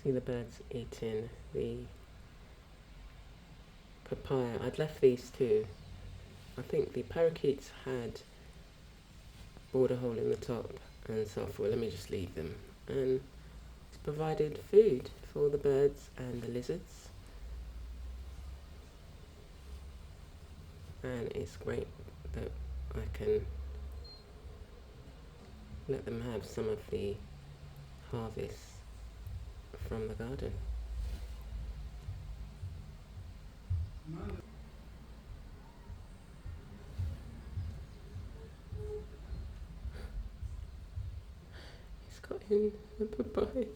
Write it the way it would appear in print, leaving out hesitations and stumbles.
See the birds eating the papaya. I'd left these two. I think the parakeets had bored a hole in the top, and so I thought, let me just leave them. And it's provided food for the birds and the lizards. And it's great that I can let them have some of the harvest from the garden. It's got in the papaya.